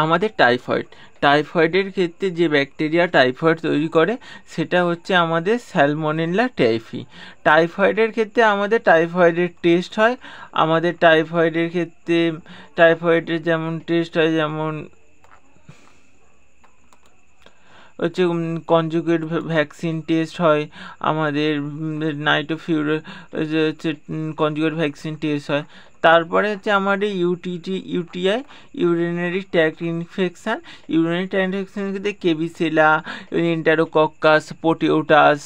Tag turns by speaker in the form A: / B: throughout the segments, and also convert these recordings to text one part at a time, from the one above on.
A: আমাদের টাইফয়েডের ক্ষেত্রে যে ব্যাকটেরিয়া টাইফয়েড তৈরি করে সেটা হচ্ছে আমাদের স্যালমোনেলা টাইফি। টাইফয়েডের ক্ষেত্রে আমাদের টাইফয়েডের টেস্ট হয়। আমাদের টাইফয়েডের ক্ষেত্রে টাইফয়েডের যেমন টেস্ট হয়, যেমন হচ্ছে কনজুগেট ভ্যাকসিন টেস্ট হয়, আমাদের নাইটোফিউর হচ্ছে কনজুগেট ভ্যাকসিন টেস্ট হয়। তারপরে হচ্ছে আমাদের UTI, urinary tract infection. Urinary tract ইনফেকশানের ক্ষেত্রে Klebsiella, Enterococcus, Proteus,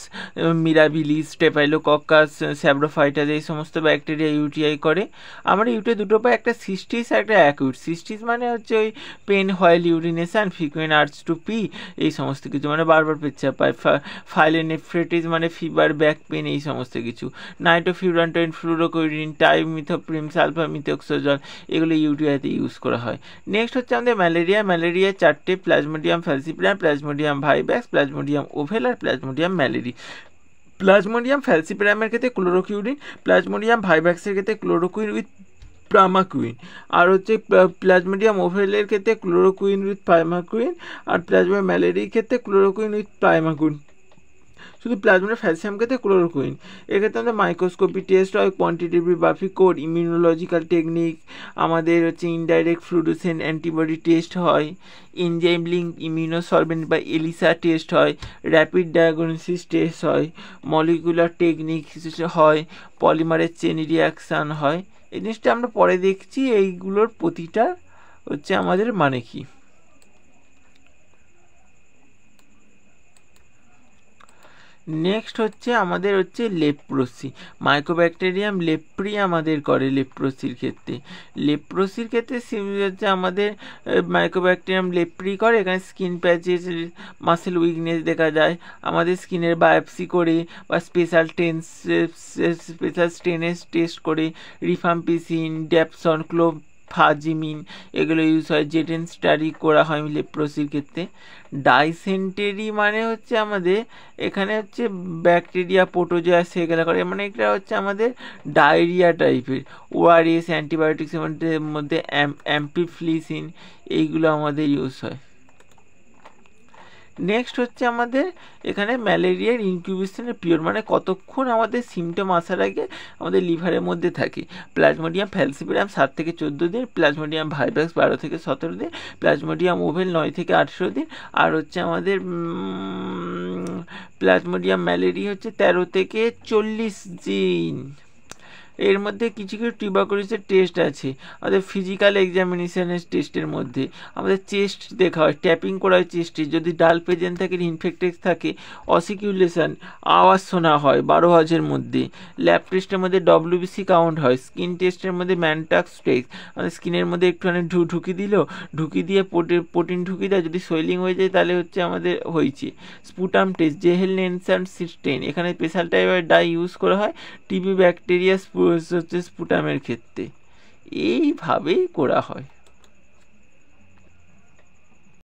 A: mirabilis, Staphylococcus, saprophyticus, এই সমস্ত ব্যাকটেরিয়া ইউটিআই করে। আমরা ইউটিআই দুটো পাই, একটা সিস্টিস আর একটা অ্যাকিউট। সিস্টিস মানে হচ্ছে ওই pain while urination, frequent urge to pee, এই সমস্ত কিছু, মানে বারবার পেচ্ছাপ পায়। ফাইলোনেফ্রাইটিস মানে ফিভার, ব্যাক পেন, এই সমস্ত কিছু। নাইট্রোফিউরান্টয়েন, ফ্লুরোকুইনিন, টাইমিথোপ্রিম, সালফামিথোক্সোজল, এগুলো ইউটিআইতে ইউজ করা হয়। নেক্সট হচ্ছে আমাদের ম্যালেরিয়া 4টে: Plasmodium falciparum, Plasmodium vivax, Plasmodium ovale আর প্লাজমোডিয়াম ম্যালেরি। প্লাজমোডিয়াম ফ্যালসিপারামের ক্ষেত্রে ক্লোরোকিউরিন, প্লাজমোডিয়াম ভাইভ্যাক্সের ক্ষেত্রে ক্লোরোকুইন উইথ প্রামাকুইন, আর হচ্ছে প্লাজমোডিয়াম ওভেলের ক্ষেত্রে ক্লোরোকুইন উইথ প্রাইমাকুইন, আর প্লাজমোডিয়াম ম্যালেরিয়ার ক্ষেত্রে ক্লোরোকুইন উইথ প্রাইমাকুইন। শুধু প্লাজমোডিয়াম ফ্যালসিয়াম ক্ষেত্রে ক্লোরোকুইন। এক্ষেত্রে আমাদের মাইক্রোস্কোপি টেস্ট হয়, কোয়ান্টিটেটিভ বাফি কোড, ইমিউনোলজিক্যাল টেকনিক, আমাদের হচ্ছে ইনডাইরেক্ট ফ্লুরোসেন্ট অ্যান্টিবডি টেস্ট হয়, এনজাইম লিঙ্ক ইমিউনোসলভেন্ট বা এলিসা টেস্ট হয়, র্যাপিড ডায়াগনোসিস টেস্ট হয়, মলিকুলার টেকনিক হয়, পলিমারের চেন রিয়াকশান হয়। এই জিনিসটা আমরা পরে দেখছি, এইগুলোর প্রতিটা হচ্ছে আমাদের মানে কি। নেক্সট হচ্ছে আমাদের হচ্ছে লেপ্রোসি। মাইক্রোব্যাকটেরিয়াম লেপ্রি আমাদের করে লেপ্রোসির ক্ষেত্রে। লেপ্রোসির ক্ষেত্রে হচ্ছে আমাদের মাইক্রোব্যাকটেরিয়াম লেপ্রি করে। এখানে স্কিন প্যাচেস, মাসেল উইকনেস দেখা যায়। আমাদের স্কিনের বায়োপসি করে বা স্পেশাল স্টেনেস টেস্ট করে, রিফাম্পিসিন, ড্যাপসন, ক্লোফাজিমিন, এগুলো ইউজ হয়। জেটেন স্টাডি করা হয় লেপ্রোসির ক্ষেত্রে। ডাইসেন্টেরি মানে হচ্ছে আমাদের এখানে হচ্ছে ব্যাকটেরিয়া প্রোটোজোয়া সেগুলো করে, মানে এটা হচ্ছে আমাদের ডায়রিয়া টাইপের। ওআরএস, অ্যান্টিবায়োটিক্সের মধ্যে অ্যাম্পিফ্লিসিন, এইগুলো আমাদের ইউজ হয়। নেক্সট হচ্ছে আমাদের এখানে ম্যালেরিয়ার ইনকিউবেশনের পিরিয়ড, মানে কতক্ষণ আমাদের সিমটম আসার আগে আমাদের লিভারের মধ্যে থাকে। প্লাজমোডিয়াম ফ্যালসিপারাম 7 থেকে 14 দিন, প্লাজমোডিয়াম ভাইভ্যাক্স 12 থেকে 17 দিন, প্লাজমোডিয়াম ওভেল 9 থেকে 18 দিন, আর হচ্ছে আমাদের প্লাজমোডিয়াম ম্যালেরিয়া হচ্ছে 13 থেকে 40 দিন। এর মধ্যে কিছু কিছু টিউবারকুলোসিসের টেস্ট আছে। আমাদের ফিজিক্যাল এক্সামিনেশনের টেস্টের মধ্যে আমাদের চেস্ট দেখা হয়, ট্যাপিং করা হয় চেস্টে। যদি ডাল পেজেন্ট থাকে, ইনফেক্টেড থাকে, অসিকিউলেশন, আওয়াজ শোনা হয় 12 আওয়াজের মধ্যে। ল্যাব টেস্টের মধ্যে ডব্লিউবিসি কাউন্ট হয়। স্কিন টেস্টের মধ্যে ম্যানটাক্স টেস্ট, আমাদের স্কিনের মধ্যে একটুখানি ঢুকি দিয়ে প্রোটিন ঢুকি দেয়, যদি সোয়েলিং হয়ে যায় তাহলে হচ্ছে আমাদের হয়েছে। স্পুটাম টেস্ট, জেহেলনেনসান সিস্টেন, এখানে স্পেশাল টাইপের ডাই ইউজ করা হয় টিবি ব্যাকটেরিয়া হচ্ছে স্পুটামের ক্ষেত্রে। এইভাবেই করা হয়।